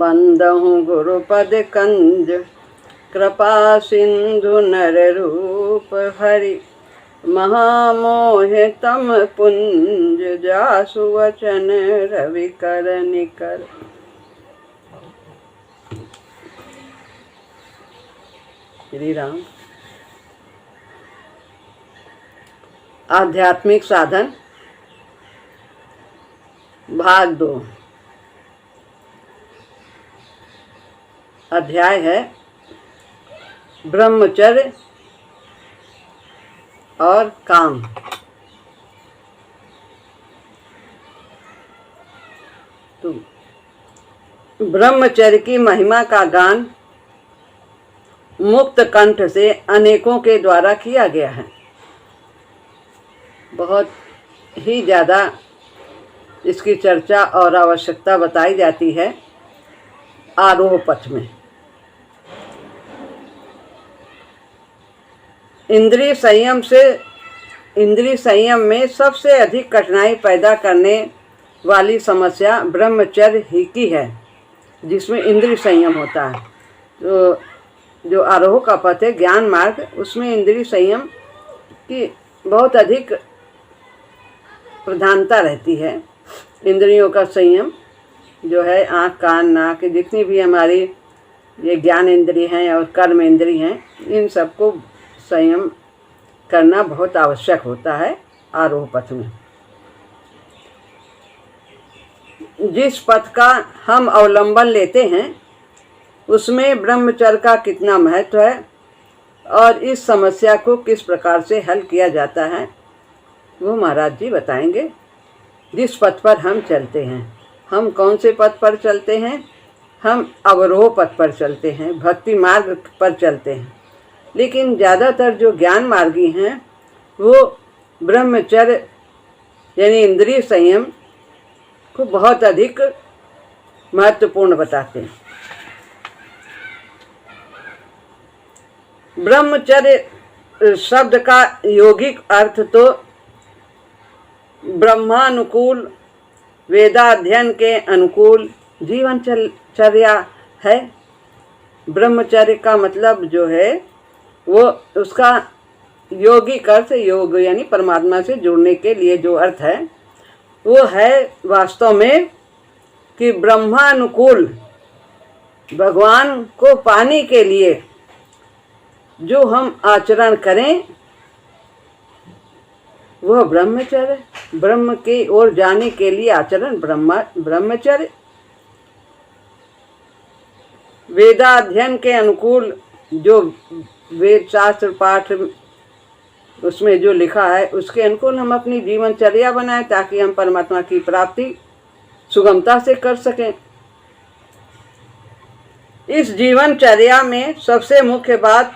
बंदहु गुरुपद कंज, कृपा सिंधु नर रूप हरि, महामोह तम पुंज, जासु वचन रवि कर निकर। श्री राम। आध्यात्मिक साधन भाग 2। अध्याय है ब्रह्मचर्य और काम। तो ब्रह्मचर्य की महिमा का गान मुक्त कंठ से अनेकों के द्वारा किया गया है। बहुत ही ज़्यादा इसकी चर्चा और आवश्यकता बताई जाती है आरोह पथ में। इंद्रिय संयम में सबसे अधिक कठिनाई पैदा करने वाली समस्या ब्रह्मचर्य ही की है, जिसमें इंद्रिय संयम होता है। तो जो आरोह का पथ है ज्ञान मार्ग, उसमें इंद्रिय संयम की बहुत अधिक प्रधानता रहती है। इंद्रियों का संयम जो है आँख कान नाक जितनी भी हमारी ये ज्ञान इंद्रिय हैं और कर्म इंद्रिय हैं, इन सबको संयम करना बहुत आवश्यक होता है आरोह पथ में। जिस पथ का हम अवलंबन लेते हैं उसमें ब्रह्मचर्य का कितना महत्व है और इस समस्या को किस प्रकार से हल किया जाता है वो महाराज जी बताएंगे। जिस पथ पर हम चलते हैं, हम कौन से पथ पर चलते हैं? हम अवरोह पथ पर चलते हैं, भक्ति मार्ग पर चलते हैं। लेकिन ज़्यादातर जो ज्ञान मार्गी हैं वो ब्रह्मचर्य यानी इंद्रिय संयम को बहुत अधिक महत्वपूर्ण बताते हैं। ब्रह्मचर्य शब्द का यौगिक अर्थ तो ब्रह्मानुकूल, वेदाध्ययन के अनुकूल जीवनचर्या है। ब्रह्मचर्य का मतलब जो है वो उसका यौगिक अर्थ, योग यानी परमात्मा से जुड़ने के लिए जो अर्थ है वो है वास्तव में कि ब्रह्मानुकूल भगवान को पाने के लिए जो हम आचरण करें वह ब्रह्मचर्य। ब्रह्म की ओर जाने के लिए आचरण ब्रह्मचर्य। वेदाध्ययन के अनुकूल जो वेद शास्त्र पाठ उसमें जो लिखा है उसके अनुकूल हम अपनी जीवनचर्या बनाएं ताकि हम परमात्मा की प्राप्ति सुगमता से कर सकें। इस जीवनचर्या में सबसे मुख्य बात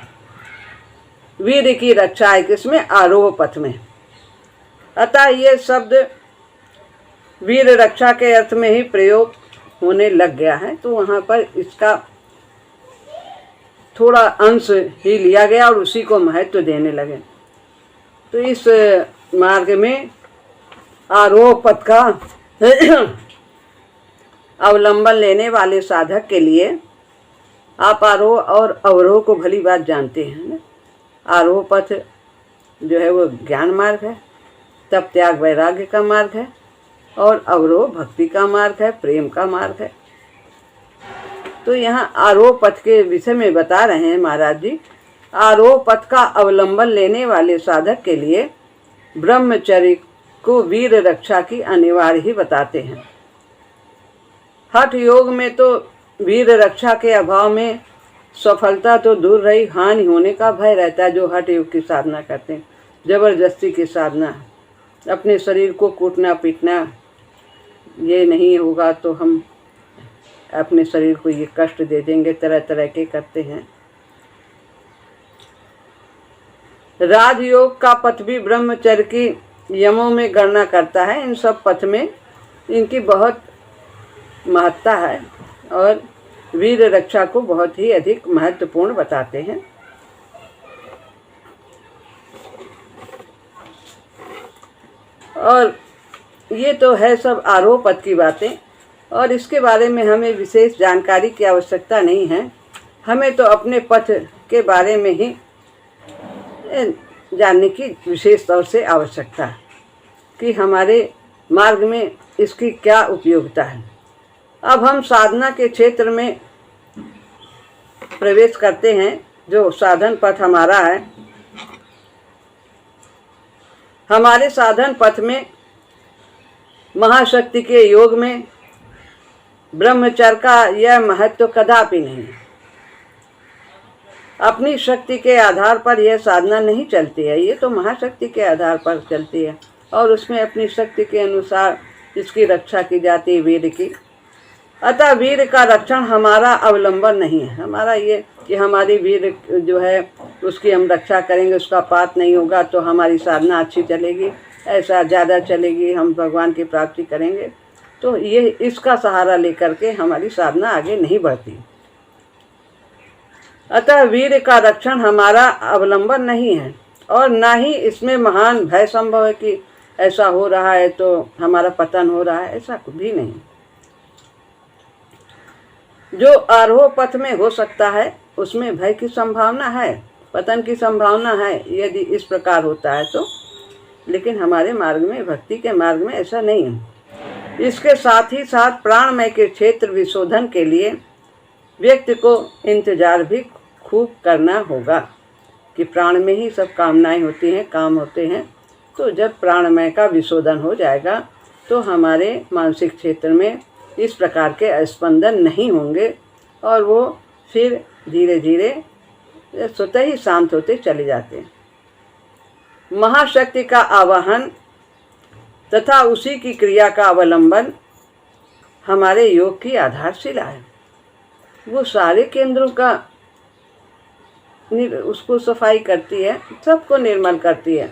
वीर की रक्षा है, किसमें? आरोह पथ में। अतः ये शब्द वीर रक्षा के अर्थ में ही प्रयोग होने लग गया है, तो वहाँ पर इसका थोड़ा अंश ही लिया गया और उसी को महत्व देने लगे। तो इस मार्ग में आरोह पथ का अवलंबन लेने वाले साधक के लिए आप आरोह और अवरोह को भली बात जानते हैं ना। आरोह पथ जो है वो ज्ञान मार्ग है, तप त्याग वैराग्य का मार्ग है, और अवरोह भक्ति का मार्ग है, प्रेम का मार्ग है। तो यहाँ आरोह पथ के विषय में बता रहे हैं महाराज जी। आरोह पथ का अवलंबन लेने वाले साधक के लिए ब्रह्मचर्य को वीर रक्षा की अनिवार्य ही बताते हैं। हठ योग में तो वीर रक्षा के अभाव में सफलता तो दूर रही, हानि होने का भय रहता है। जो हठ योग की साधना करते हैं, जबरदस्ती की साधना, अपने शरीर को कूटना पीटना, ये नहीं होगा तो हम अपने शरीर को ये कष्ट दे देंगे, तरह तरह के करते हैं। राजयोग का पथ भी ब्रह्मचर्य की यमों में गणना करता है। इन सब पथ में इनकी बहुत महत्ता है और वीर रक्षा को बहुत ही अधिक महत्वपूर्ण बताते हैं। और ये तो है सब आरोह पथ की बातें। और इसके बारे में हमें विशेष जानकारी की आवश्यकता नहीं है। हमें तो अपने पथ के बारे में ही जानने की विशेष तौर से आवश्यकता है कि हमारे मार्ग में इसकी क्या उपयोगिता है। अब हम साधना के क्षेत्र में प्रवेश करते हैं। जो साधन पथ हमारा है, हमारे साधन पथ में महाशक्ति के योग में ब्रह्मचर्य का यह महत्व कदापि नहीं है। अपनी शक्ति के आधार पर यह साधना नहीं चलती है, ये तो महाशक्ति के आधार पर चलती है और उसमें अपनी शक्ति के अनुसार इसकी रक्षा की जाती है, वीर की। अतः वीर का रक्षण हमारा अवलंबन नहीं है। हमारा ये कि हमारी वीर जो है उसकी हम रक्षा करेंगे, उसका पात नहीं होगा तो हमारी साधना अच्छी चलेगी, ऐसा ज़्यादा चलेगी, हम भगवान की प्राप्ति करेंगे। तो ये इसका सहारा लेकर के हमारी साधना आगे नहीं बढ़ती। अतः वीर का रक्षण हमारा अवलंबन नहीं है और ना ही इसमें महान भय संभव है कि ऐसा हो रहा है तो हमारा पतन हो रहा है, ऐसा कुछ भी नहीं। जो आरोह पथ में हो सकता है उसमें भय की संभावना है, पतन की संभावना है यदि इस प्रकार होता है तो, लेकिन हमारे मार्ग में, भक्ति के मार्ग में ऐसा नहीं है। इसके साथ ही साथ प्राणमय के क्षेत्र विशोधन के लिए व्यक्ति को इंतजार भी खूब करना होगा कि प्राण में ही सब कामनाएं होती हैं, काम होते हैं। तो जब प्राणमय का विशोधन हो जाएगा तो हमारे मानसिक क्षेत्र में इस प्रकार के स्पंदन नहीं होंगे और वो फिर धीरे धीरे स्वतः ही शांत होते चले जाते हैं। महाशक्ति का आवाहन तथा उसी की क्रिया का अवलंबन हमारे योग की आधारशिला है। वो सारे केंद्रों का उसको सफाई करती है, सबको निर्मल करती है।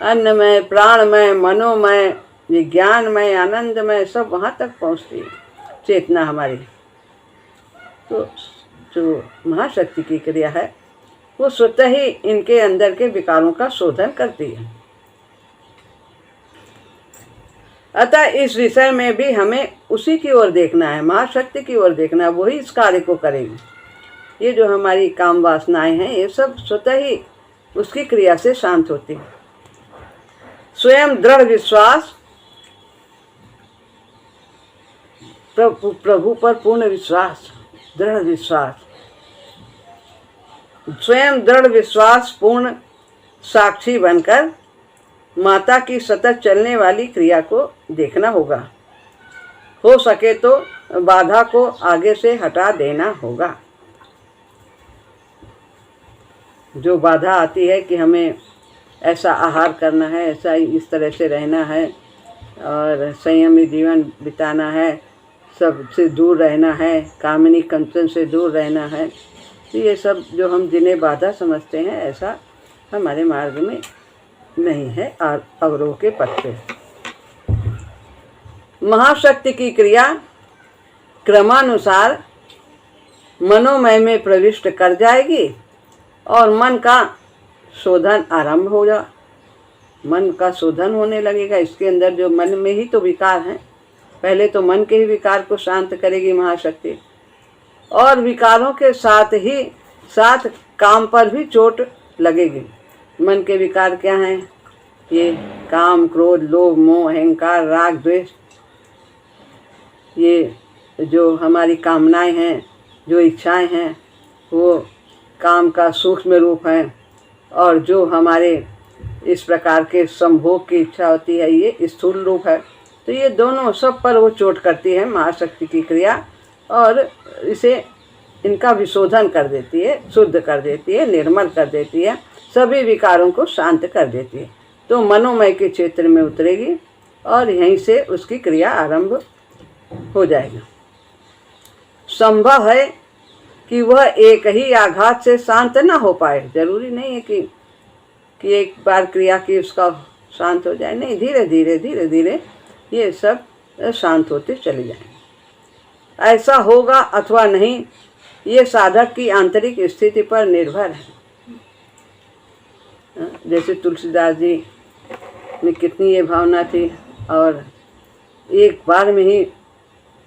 अन्नमय, प्राणमय, मनोमय, विज्ञानमय, आनंदमय, सब वहाँ तक पहुँचती है चेतना हमारी। तो जो महाशक्ति की क्रिया है वो स्वतः ही इनके अंदर के विकारों का शोधन करती है। अतः इस विषय में भी हमें उसी की ओर देखना है, महाशक्ति की ओर देखना है, वही इस कार्य को करेगी। ये जो हमारी काम वासनाएं हैं ये सब स्वतः ही उसकी क्रिया से शांत होती है। स्वयं दृढ़ विश्वास, प्रभु पर पूर्ण विश्वास, दृढ़ विश्वास, स्वयं दृढ़ विश्वास पूर्ण साक्षी बनकर माता की सतत चलने वाली क्रिया को देखना होगा। हो सके तो बाधा को आगे से हटा देना होगा। जो बाधा आती है कि हमें ऐसा आहार करना है, ऐसा इस तरह से रहना है और संयमी जीवन बिताना है, सबसे दूर रहना है, कामिनी कंचन से दूर रहना है, तो ये सब जो हम जिन्हें बाधा समझते हैं ऐसा हमारे मार्ग में नहीं है और अवरोह के पथ पे। महाशक्ति की क्रिया क्रमानुसार मनोमय में प्रविष्ट कर जाएगी और मन का शोधन आरंभ होगा। मन का शोधन होने लगेगा। इसके अंदर जो मन में ही तो विकार हैं, पहले तो मन के ही विकार को शांत करेगी महाशक्ति और विकारों के साथ ही साथ काम पर भी चोट लगेगी। मन के विकार क्या हैं? ये काम, क्रोध, लोभ, मोह, अहंकार, राग, द्वेष, ये जो हमारी कामनाएं हैं, जो इच्छाएं हैं, वो काम का सूक्ष्म रूप है और जो हमारे इस प्रकार के संभोग की इच्छा होती है ये स्थूल रूप है। तो ये दोनों सब पर वो चोट करती है महाशक्ति की क्रिया और इसे इनका विशोधन कर देती है, शुद्ध कर देती है, निर्मल कर देती है, सभी विकारों को शांत कर देती है। तो मनोमय के क्षेत्र में उतरेगी और यहीं से उसकी क्रिया आरंभ हो जाएगा। संभव है कि वह एक ही आघात से शांत ना हो पाए। जरूरी नहीं है कि एक बार क्रिया की उसका शांत हो जाए, नहीं, धीरे धीरे धीरे धीरे ये सब शांत होते चले जाएंगे। ऐसा होगा अथवा नहीं ये साधक की आंतरिक स्थिति पर निर्भर है। जैसे तुलसीदास जी में कितनी ये भावना थी और एक बार में ही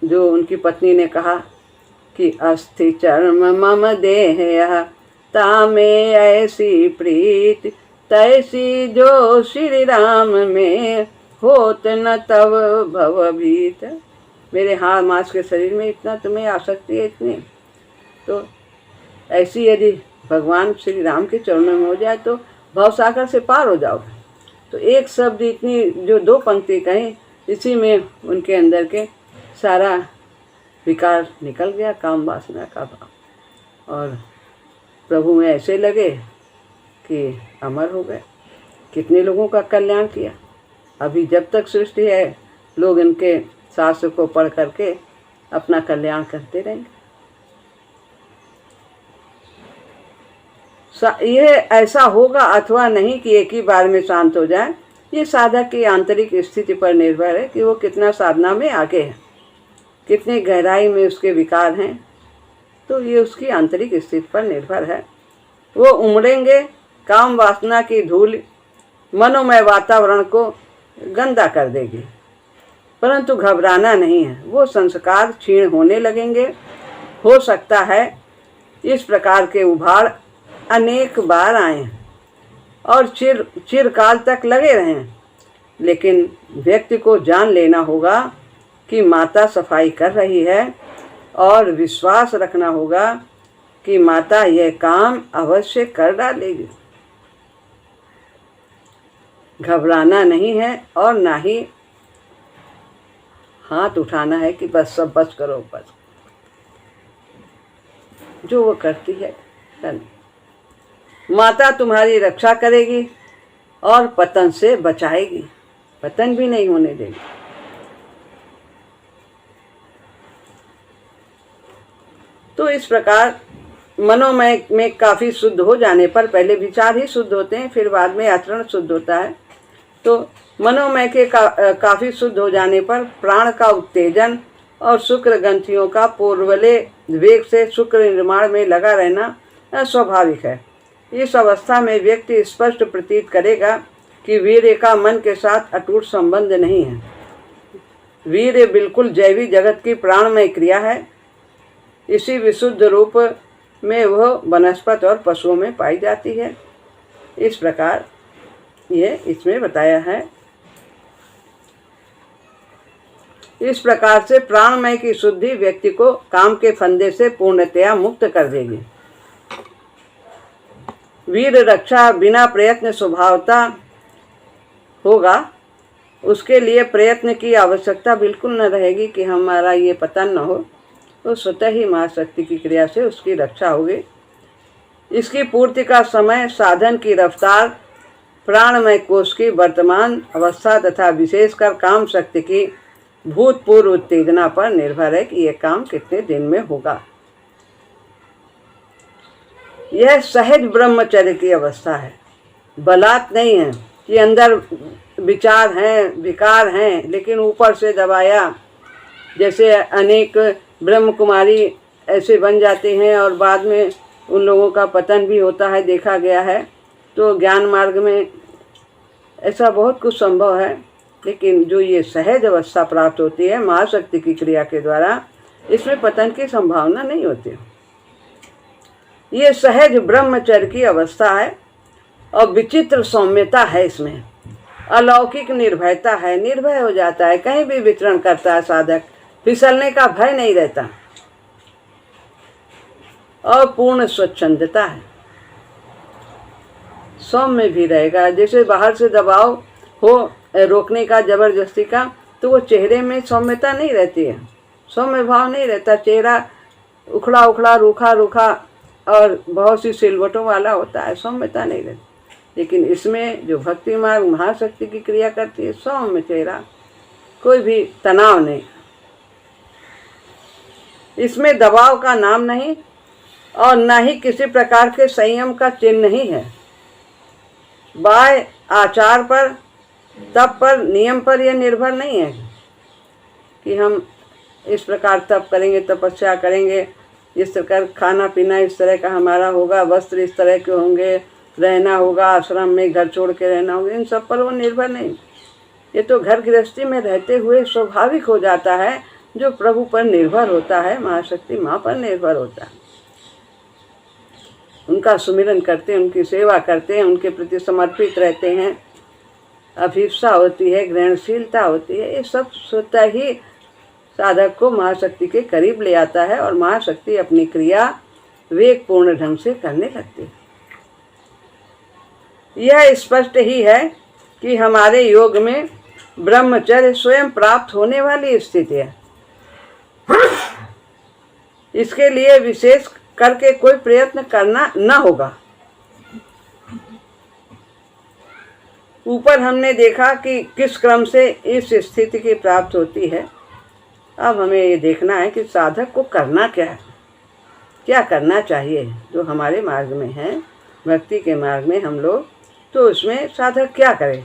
जो उनकी पत्नी ने कहा कि अस्थि चर्म मम देह तामे ऐसी प्रीत तैसी जो श्री राम में होत न तव भवभीत। मेरे हाड़ मांस के शरीर में इतना तुम्हें आसक्ति है इतनी, तो ऐसी यदि भगवान श्री राम के चरणों में हो जाए तो भवसागर से पार हो जाओगे। तो एक शब्द इतनी जो दो पंक्ति कहीं, इसी में उनके अंदर के सारा विकार निकल गया, काम वासना का भाव, और प्रभु में ऐसे लगे कि अमर हो गए। कितने लोगों का कल्याण किया। अभी जब तक सृष्टि है लोग इनके शास्त्र को पढ़ करके अपना कल्याण करते रहेंगे। ये ऐसा होगा अथवा नहीं कि एक ही बार में शांत हो जाए। ये साधक की आंतरिक स्थिति पर निर्भर है कि वो कितना साधना में आगे है, कितनी गहराई में उसके विकार हैं। तो ये उसकी आंतरिक स्थिति पर निर्भर है। वो उमड़ेंगे, काम वासना की धूल मनोमय वातावरण को गंदा कर देगी, परंतु घबराना नहीं है। वो संस्कार क्षीण होने लगेंगे। हो सकता है इस प्रकार के उभाड़ अनेक बार आए और चिरकाल तक लगे रहें, लेकिन व्यक्ति को जान लेना होगा कि माता सफाई कर रही है और विश्वास रखना होगा कि माता यह काम अवश्य कर डालेगी। घबराना नहीं है और ना ही हाथ उठाना है कि बस सब बस करो, बस। जो वो करती है करनी। माता तुम्हारी रक्षा करेगी और पतन से बचाएगी, पतन भी नहीं होने देगी। तो इस प्रकार मनोमय में काफ़ी शुद्ध हो जाने पर, पहले विचार ही शुद्ध होते हैं फिर बाद में आचरण शुद्ध होता है। तो मनोमय के काफ़ी शुद्ध हो जाने पर प्राण का उत्तेजन और शुक्र ग्रंथियों का पूर्वले वेग से शुक्र निर्माण में लगा रहना स्वाभाविक है। इस अवस्था में व्यक्ति स्पष्ट प्रतीत करेगा कि वीर्य का मन के साथ अटूट संबंध नहीं है। वीर्य बिल्कुल जैविक जगत की प्राणमय क्रिया है। इसी विशुद्ध रूप में वह वनस्पति और पशुओं में पाई जाती है। इस प्रकार ये इसमें बताया है। इस प्रकार से प्राणमय की शुद्धि व्यक्ति को काम के फंदे से पूर्णतया मुक्त कर देगी। वीर रक्षा बिना प्रयत्न स्वभावता होगा। उसके लिए प्रयत्न की आवश्यकता बिल्कुल न रहेगी कि हमारा ये पतन न हो, तो स्वतः ही महाशक्ति की क्रिया से उसकी रक्षा होगी। इसकी पूर्ति का समय, साधन की रफ्तार, प्राणमय कोश की वर्तमान अवस्था तथा विशेषकर काम शक्ति की भूतपूर्व उत्तेजना पर निर्भर है कि यह काम कितने दिन में होगा। यह सहज ब्रह्मचर्य की अवस्था है, बलात् नहीं है कि अंदर विचार हैं, विकार हैं, लेकिन ऊपर से दबाया। जैसे अनेक ब्रह्म कुमारी ऐसे बन जाते हैं और बाद में उन लोगों का पतन भी होता है, देखा गया है। तो ज्ञान मार्ग में ऐसा बहुत कुछ संभव है, लेकिन जो ये सहज अवस्था प्राप्त होती है महाशक्ति की क्रिया के द्वारा, इसमें पतन की संभावना नहीं होती। ये सहज ब्रह्मचर्य की अवस्था है और विचित्र सौम्यता है इसमें, अलौकिक निर्भयता है। निर्भय हो जाता है, कहीं भी विचरण करता है साधक, फिसलने का भय नहीं रहता और पूर्ण स्वच्छंदता है। सौम्य भी रहेगा। जैसे बाहर से दबाव हो रोकने का, जबरदस्ती का, तो वो चेहरे में सौम्यता नहीं रहती है, सौम्य भाव नहीं रहता। चेहरा उखड़ा उखड़ा, रूखा रूखा और बहुत सी सिलवटों वाला होता है, सौम्यता नहीं रहती। लेकिन इसमें जो भक्ति मार्ग महाशक्ति की क्रिया करती है, सौम्य चेहरा, कोई भी तनाव नहीं। इसमें दबाव का नाम नहीं और न ही किसी प्रकार के संयम का चिन्ह नहीं है। बाह्य आचार पर, तप पर, नियम पर यह निर्भर नहीं है कि हम इस प्रकार तप करेंगे, तपस्या करेंगे, इस प्रकार खाना पीना इस तरह का हमारा होगा, वस्त्र इस तरह के होंगे, रहना होगा आश्रम में, घर छोड़ के रहना होगा, इन सब पर वो निर्भर नहीं। ये तो घर गृहस्थी में रहते हुए स्वाभाविक हो जाता है। जो प्रभु पर निर्भर होता है, महाशक्ति माँ पर निर्भर होता है, उनका सुमिरन करते हैं, उनकी सेवा करते हैं, उनके प्रति समर्पित रहते हैं, अभिप्सा होती है, ग्रहणशीलता होती है, ये सब स्वतः ही साधक को महाशक्ति के करीब ले आता है और महाशक्ति अपनी क्रिया वेगपूर्ण ढंग से करने लगती है। यह स्पष्ट ही है कि हमारे योग में ब्रह्मचर्य स्वयं प्राप्त होने वाली स्थिति है। इसके लिए विशेष करके कोई प्रयत्न करना न होगा। ऊपर हमने देखा कि किस क्रम से इस स्थिति की प्राप्त होती है। अब हमें ये देखना है कि साधक को करना क्या है, क्या करना चाहिए। जो हमारे मार्ग में है, भक्ति के मार्ग में हम लोग, तो उसमें साधक क्या करे,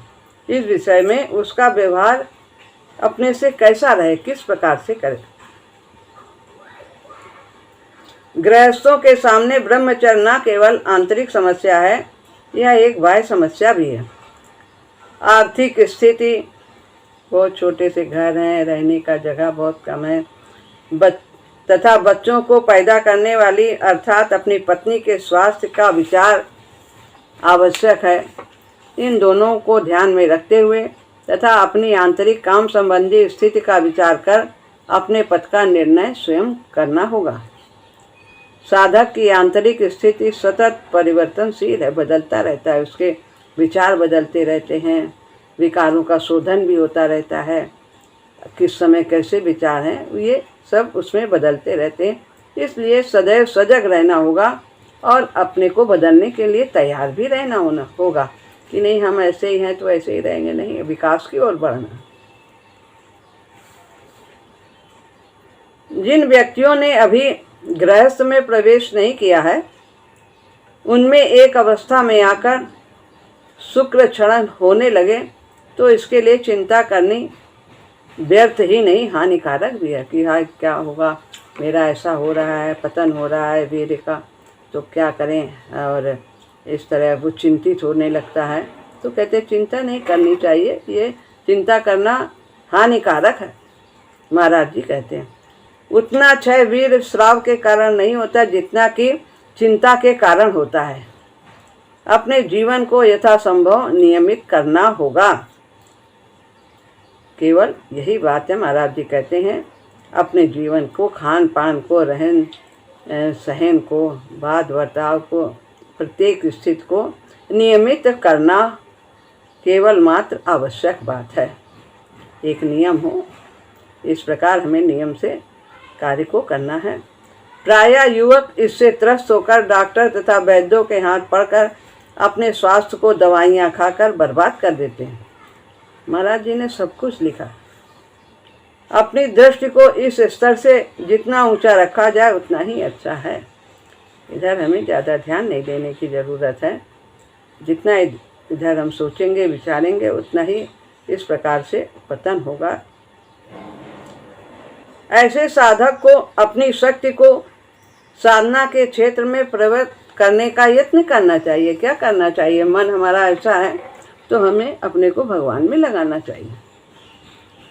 इस विषय में उसका व्यवहार अपने से कैसा रहे, किस प्रकार से करे। गृहस्थों के सामने ब्रह्मचर्य न केवल आंतरिक समस्या है, यह एक बाह्य समस्या भी है। आर्थिक स्थिति, बहुत छोटे से घर हैं, रहने का जगह बहुत कम है, तथा बच्चों को पैदा करने वाली अर्थात अपनी पत्नी के स्वास्थ्य का विचार आवश्यक है। इन दोनों को ध्यान में रखते हुए तथा अपनी आंतरिक काम संबंधी स्थिति का विचार कर अपने पथ का निर्णय स्वयं करना होगा। साधक की आंतरिक स्थिति सतत परिवर्तनशील है, बदलता रहता है, उसके विचार बदलते रहते हैं, विकारों का शोधन भी होता रहता है, किस समय कैसे विचार हैं ये सब उसमें बदलते रहते हैं। इसलिए सदैव सजग रहना होगा और अपने को बदलने के लिए तैयार भी रहना होगा कि नहीं हम ऐसे ही हैं तो ऐसे ही रहेंगे, नहीं, विकास की ओर बढ़ना। जिन व्यक्तियों ने अभी गृहस्थ में प्रवेश नहीं किया है, उनमें एक अवस्था में आकर शुक्र क्षरण होने लगे तो इसके लिए चिंता करनी व्यर्थ ही नहीं, हानिकारक भी है कि हाँ क्या होगा, मेरा ऐसा हो रहा है, पतन हो रहा है वीर्य का, तो क्या करें। और इस तरह वो चिंतित होने लगता है, तो कहते चिंता नहीं करनी चाहिए, ये चिंता करना हानिकारक है। महाराज जी कहते हैं उतना क्षय वीर श्राव के कारण नहीं होता जितना कि चिंता के कारण होता है। अपने जीवन को यथासंभव नियमित करना होगा, केवल यही बात है। महाराज जी कहते हैं अपने जीवन को, खान पान को, रहन सहन को, बात बर्ताव को, प्रत्येक स्थिति को नियमित करना केवल मात्र आवश्यक बात है। एक नियम हो, इस प्रकार हमें नियम से कार्य को करना है। प्रायः युवक इससे त्रस्त होकर डॉक्टर तथा वैद्यों के हाथ पड़कर अपने स्वास्थ्य को दवाइयाँ खाकर बर्बाद कर देते हैं। महाराज जी ने सब कुछ लिखा। अपनी दृष्टि को इस स्तर से जितना ऊंचा रखा जाए उतना ही अच्छा है। इधर हमें ज़्यादा ध्यान नहीं देने की ज़रूरत है। जितना इधर हम सोचेंगे विचारेंगे उतना ही इस प्रकार से पतन होगा। ऐसे साधक को अपनी शक्ति को साधना के क्षेत्र में प्रवृत्त करने का यत्न करना चाहिए। क्या करना चाहिए? मन हमारा ऐसा है तो हमें अपने को भगवान में लगाना चाहिए,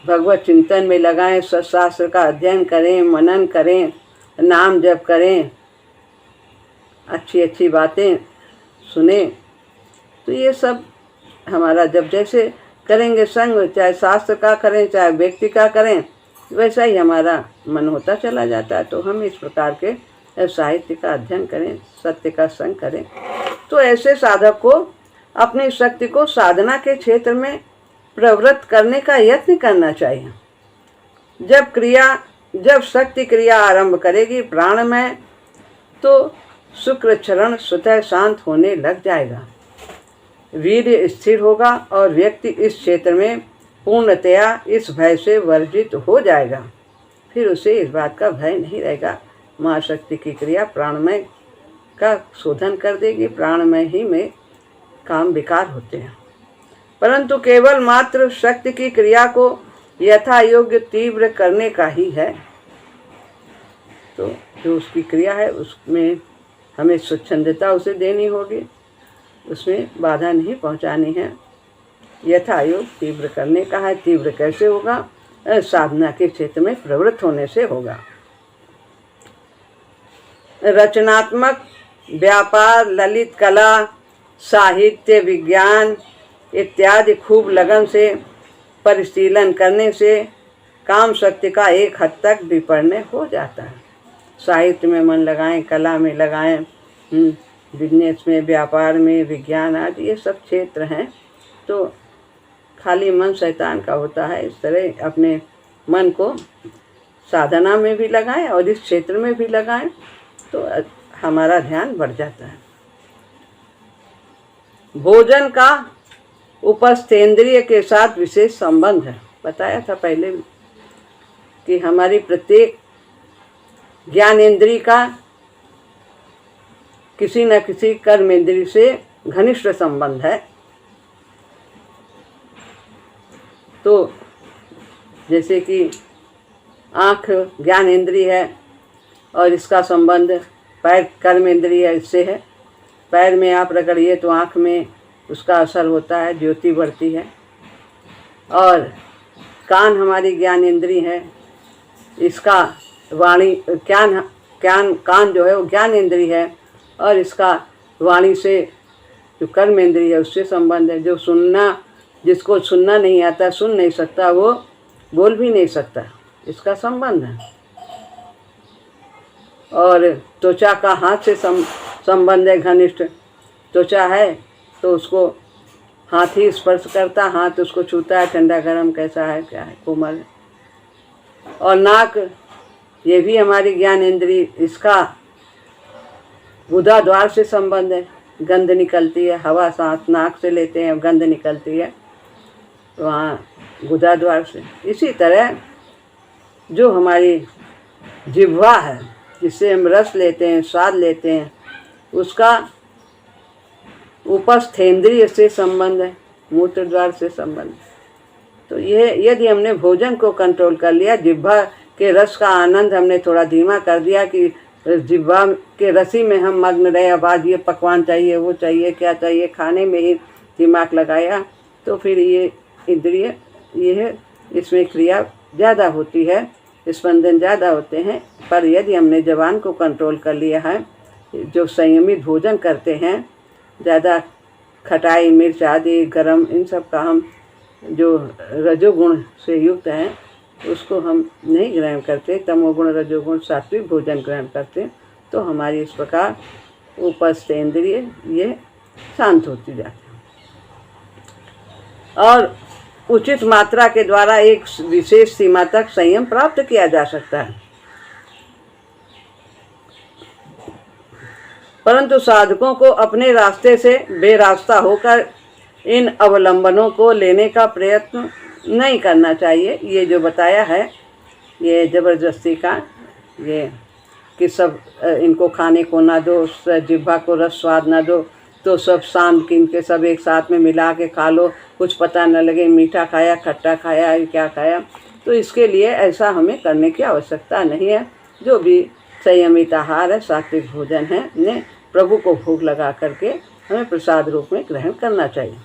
भगवत चिंतन में लगाएं, सत्शास्त्र का अध्ययन करें, मनन करें, नाम जप करें, अच्छी अच्छी बातें सुने। तो ये सब हमारा जब जैसे करेंगे संग, चाहे शास्त्र का करें चाहे व्यक्ति का करें, वैसा ही हमारा मन होता चला जाता है। तो हम इस प्रकार के साहित्य का अध्ययन करें, सत्य का संग करें। तो ऐसे साधक को अपनी शक्ति को साधना के क्षेत्र में प्रवृत्त करने का यत्न करना चाहिए। जब शक्ति क्रिया आरंभ करेगी प्राण में, तो शुक्र चरण स्वतः शांत होने लग जाएगा, वीर्य स्थिर होगा और व्यक्ति इस क्षेत्र में पूर्णतया इस भय से वर्जित हो जाएगा। फिर उसे इस बात का भय नहीं रहेगा। महाशक्ति की क्रिया प्राणमय का शोधन कर देगी। प्राणमय ही में काम विकार होते हैं, परंतु केवल मात्र शक्ति की क्रिया को यथा योग्य तीव्र करने का ही है। तो जो उसकी क्रिया है उसमें हमें स्वच्छंदता उसे देनी होगी, उसमें बाधा नहीं पहुंचानी है। यथा योग तीव्र करने का है। तीव्र कैसे होगा? साधना के क्षेत्र में प्रवृत्त होने से होगा। रचनात्मक व्यापार, ललित कला, साहित्य, विज्ञान इत्यादि खूब लगन से परिशीलन करने से काम शक्ति का एक हद तक विपर्ण हो जाता है। साहित्य में मन लगाएं, कला में लगाएं, बिजनेस में, व्यापार में, विज्ञान आदि ये सब क्षेत्र हैं। तो खाली मन शैतान का होता है। इस तरह अपने मन को साधना में भी लगाएं और इस क्षेत्र में भी लगाएं तो हमारा ध्यान बढ़ जाता है। भोजन का उपस्थेंद्रिय के साथ विशेष संबंध है। बताया था पहले भी कि हमारी प्रत्येक ज्ञानेंद्रिय का किसी न किसी कर्मेंद्रिय से घनिष्ठ संबंध है। तो जैसे कि आँख ज्ञानेंद्रिय है और इसका संबंध पैर कर्मेंद्रिय है, इससे है। पैर में आप रगड़िए तो आँख में उसका असर होता है, ज्योति बढ़ती है। और कान हमारी ज्ञानेंद्रिय है, इसका वाणी कान जो है वो ज्ञानेंद्रिय है और इसका वाणी से जो कर्मेंद्रिय है उससे संबंध है। जो जिसको सुनना नहीं आता, सुन नहीं सकता, वो बोल भी नहीं सकता, इसका संबंध है। और त्वचा का हाथ से संबंध है घनिष्ठ। त्वचा है तो उसको हाथ ही स्पर्श करता, हाथ उसको छूता है, ठंडा गरम कैसा है, क्या है, कोमल है। और नाक, ये भी हमारी ज्ञानेंद्रिय, इसका गुदा द्वार से संबंध है। गंध निकलती है, हवा सांस नाक से लेते हैं, गंध निकलती है वहाँ गुदा द्वार से। इसी तरह जो हमारी जिह्वा है, जिससे हम रस लेते हैं, स्वाद लेते हैं, उसका उपस्थेंद्रिय से संबंध है, मूत्र द्वार से संबंध। तो ये यदि हमने भोजन को कंट्रोल कर लिया, जिह्वा के रस का आनंद हमने थोड़ा धीमा कर दिया कि जिह्वा के रसी में हम मग्न रहे, अब आज ये पकवान चाहिए, वो चाहिए, क्या चाहिए, खाने में ही दिमाग लगाया, तो फिर ये इंद्रिय इसमें क्रिया ज़्यादा होती है, स्पंदन ज़्यादा होते हैं। पर यदि हमने ज़बान को कंट्रोल कर लिया है, जो संयमित भोजन करते हैं, ज़्यादा खटाई, मिर्च आदि, गरम, इन सब का हम जो रजोगुण से युक्त हैं उसको हम नहीं ग्रहण करते, तमोगुण, रजोगुण, सात्विक भोजन ग्रहण करते, तो हमारी इस प्रकार उपस्थेंद्रिय ये शांत होती जाती है। और उचित मात्रा के द्वारा एक विशेष सीमा तक संयम प्राप्त किया जा सकता है। परंतु साधकों को अपने रास्ते से बेरास्ता होकर इन अवलंबनों को लेने का प्रयत्न नहीं करना चाहिए। ये जो बताया है, ये जबरदस्ती का, ये कि सब इनको खाने को ना दो, जिह्वा को रस स्वाद ना दो, तो सब शाम कीन के सब एक साथ में मिला के खा लो, कुछ पता न लगे मीठा खाया, खट्टा खाया, क्या खाया। तो इसके लिए ऐसा हमें करने की आवश्यकता नहीं है। जो भी संयमित आहार है, सात्विक भोजन है, ने प्रभु को भोग लगा करके हमें प्रसाद रूप में ग्रहण करना चाहिए।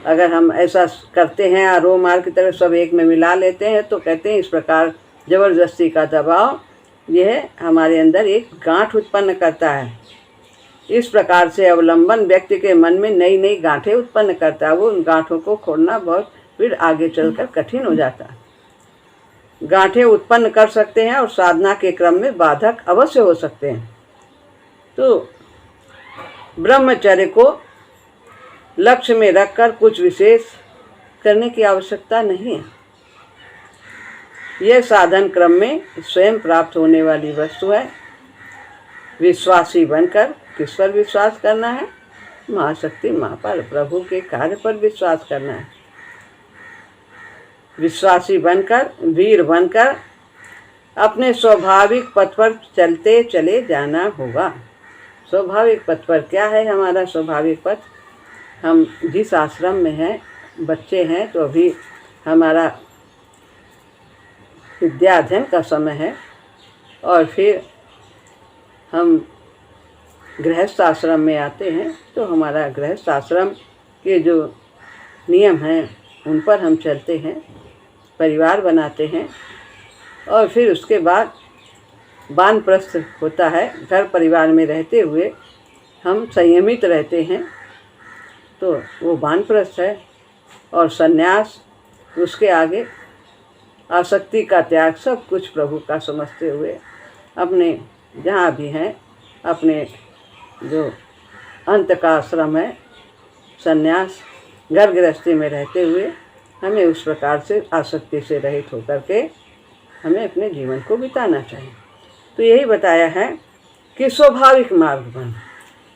अगर हम ऐसा करते हैं, आरो मार की तरह सब एक में मिला लेते हैं, तो कहते हैं इस प्रकार जबरदस्ती का दबाव यह हमारे अंदर एक गांठ उत्पन्न करता है। इस प्रकार से अवलंबन व्यक्ति के मन में नई नई गांठें उत्पन्न करता है। वो उन गांठों को खोलना बहुत फिर आगे चलकर कठिन हो जाता है। गांठें उत्पन्न कर सकते हैं और साधना के क्रम में बाधक अवश्य हो सकते हैं। तो ब्रह्मचर्य को लक्ष्य में रखकर कुछ विशेष करने की आवश्यकता नहीं है। यह साधन क्रम में स्वयं प्राप्त होने वाली वस्तु है। विश्वासी बनकर किस पर विश्वास करना है? महाशक्ति माँ पर, प्रभु के कार्य पर विश्वास करना है। विश्वासी बनकर, वीर बनकर अपने स्वाभाविक पथ पर चलते चले जाना होगा। स्वाभाविक पथ पर क्या है हमारा स्वाभाविक पथ? हम जिस आश्रम में हैं, बच्चे हैं, तो अभी हमारा विद्या अध्ययन का समय है, और फिर हम गृहस्थ आश्रम में आते हैं, तो हमारा गृहस्थ आश्रम के जो नियम हैं उन पर हम चलते हैं, परिवार बनाते हैं और फिर उसके बाद वानप्रस्थ होता है। घर परिवार में रहते हुए हम संयमित रहते हैं तो वो वानप्रस्थ है। और सन्यास, उसके आगे आसक्ति का त्याग, सब कुछ प्रभु का समझते हुए अपने जहाँ भी हैं, अपने जो अंत का आश्रम है सन्यास, घर गृहस्थी में रहते हुए हमें उस प्रकार से आसक्ति से रहित होकर के हमें अपने जीवन को बिताना चाहिए। तो यही बताया है कि स्वाभाविक मार्ग बन,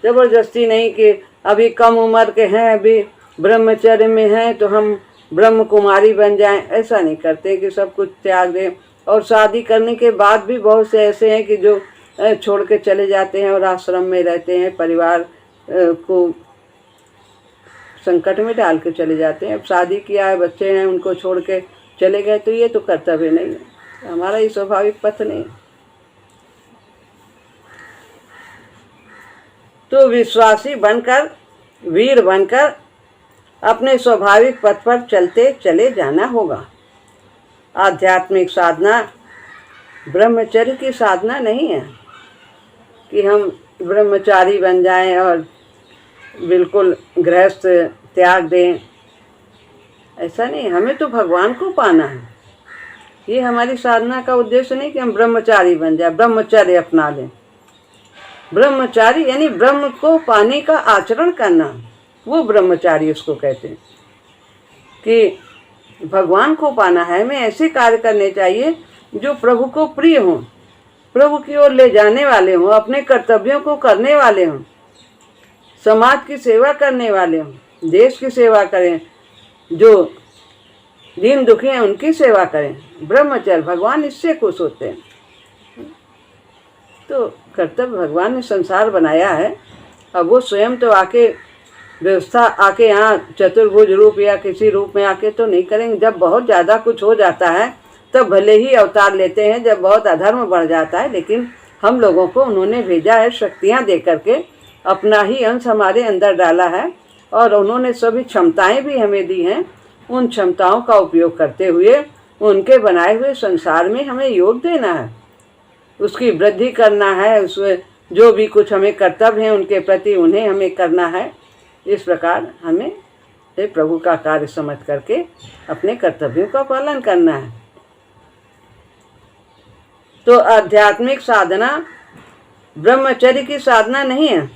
ज़बरदस्ती नहीं कि अभी कम उम्र के हैं, अभी ब्रह्मचर्य में हैं तो हम ब्रह्म कुमारी बन जाएं, ऐसा नहीं करते कि सब कुछ त्याग दें। और शादी करने के बाद भी बहुत से ऐसे हैं कि जो छोड़ के चले जाते हैं और आश्रम में रहते हैं, परिवार को संकट में डाल के चले जाते हैं। अब शादी किया है, बच्चे हैं, उनको छोड़ के चले गए, तो ये तो कर्तव्य नहीं है, हमारा ये स्वाभाविक पथ नहीं। तो विश्वासी बनकर, वीर बनकर अपने स्वाभाविक पथ पर चलते चले जाना होगा। आध्यात्मिक साधना ब्रह्मचर्य की साधना नहीं है कि हम ब्रह्मचारी बन जाएं और बिल्कुल गृहस्थ त्याग दें, ऐसा नहीं। हमें तो भगवान को पाना है। ये हमारी साधना का उद्देश्य नहीं कि हम ब्रह्मचारी बन जाए, ब्रह्मचर्य अपना लें। ब्रह्मचारी यानी ब्रह्म को पाने का आचरण करना, वो ब्रह्मचारी उसको कहते हैं। कि भगवान को पाना है, हमें ऐसे कार्य करने चाहिए जो प्रभु को प्रिय हों, प्रभु की ओर ले जाने वाले हों, अपने कर्तव्यों को करने वाले हों, समाज की सेवा करने वाले हों, देश की सेवा करें, जो दीन दुखी हैं उनकी सेवा करें। ब्रह्मचर्य, भगवान इससे खुश होते हैं। तो कर्तव्य भगवान ने संसार बनाया है, अब वो स्वयं तो आके व्यवस्था आके यहाँ चतुर्भुज रूप या किसी रूप में आके तो नहीं करेंगे। जब बहुत ज़्यादा कुछ हो जाता है तब भले ही अवतार लेते हैं, जब बहुत अधर्म बढ़ जाता है, लेकिन हम लोगों को उन्होंने भेजा है शक्तियाँ दे करके, अपना ही अंश हमारे अंदर डाला है और उन्होंने सभी क्षमताएं भी हमें दी हैं। उन क्षमताओं का उपयोग करते हुए उनके बनाए हुए संसार में हमें योग देना है, उसकी वृद्धि करना है, उसमें जो भी कुछ हमें कर्तव्य हैं उनके प्रति उन्हें हमें करना है। इस प्रकार हमें प्रभु का कार्य समझ करके अपने कर्तव्यों का पालन करना है। तो आध्यात्मिक साधना ब्रह्मचर्य की साधना नहीं है।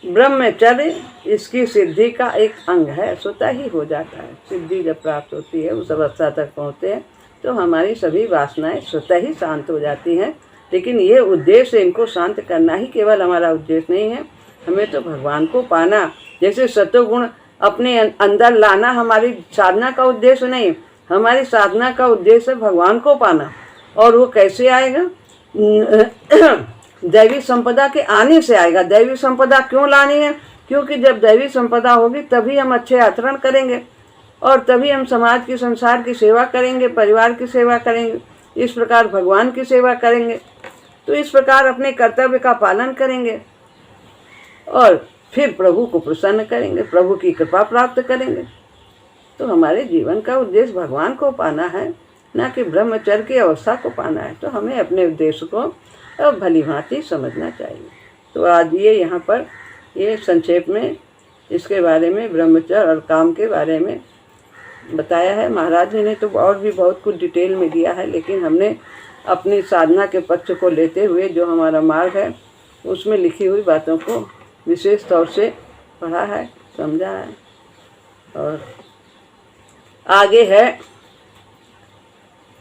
ब्रह्मचर्य इसकी सिद्धि का एक अंग है, स्वतः ही हो जाता है। सिद्धि जब प्राप्त होती है, उस अवस्था तक पहुँचते हैं तो हमारी सभी वासनाएं स्वतः ही शांत हो जाती हैं। लेकिन ये उद्देश्य, इनको शांत करना ही केवल हमारा उद्देश्य नहीं है, हमें तो भगवान को पाना, जैसे सत्वगुण अपने अंदर लाना हमारी साधना का उद्देश्य नहीं। हमारी साधना का उद्देश्य है भगवान को पाना। और वो कैसे आएगा? दैवी संपदा के आने से आएगा। दैवी संपदा क्यों लानी है? क्योंकि जब दैवी संपदा होगी तभी हम अच्छे आचरण करेंगे और तभी हम समाज की, संसार की सेवा करेंगे, परिवार की सेवा करेंगे, इस प्रकार भगवान की सेवा करेंगे। तो इस प्रकार अपने कर्तव्य का पालन करेंगे और फिर प्रभु को प्रसन्न करेंगे, प्रभु की कृपा प्राप्त करेंगे। तो हमारे जीवन का उद्देश्य भगवान को पाना है, ना कि ब्रह्मचर्य की अवस्था को पाना है। तो हमें अपने उद्देश्य को अब भली भांति समझना चाहिए। तो आज ये यहाँ पर ये संक्षेप में इसके बारे में, ब्रह्मचर्य और काम के बारे में बताया है। महाराज जी ने तो और भी बहुत कुछ डिटेल में दिया है, लेकिन हमने अपनी साधना के पक्ष को लेते हुए जो हमारा मार्ग है उसमें लिखी हुई बातों को विशेष तौर से पढ़ा है, समझा है। और आगे है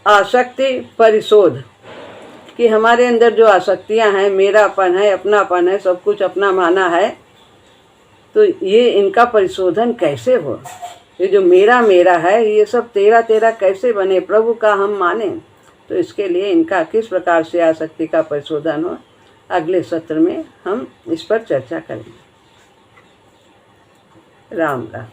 आसक्ति परिशोध, कि हमारे अंदर जो आसक्तियां हैं, मेरापन है, अपनापन है, सब कुछ अपना माना है, तो ये इनका परिशोधन कैसे हो? ये जो मेरा मेरा है, ये सब तेरा तेरा कैसे बने, प्रभु का हम माने? तो इसके लिए इनका किस प्रकार से आसक्ति का परिशोधन हो, अगले सत्र में हम इस पर चर्चा करेंगे। राम राम।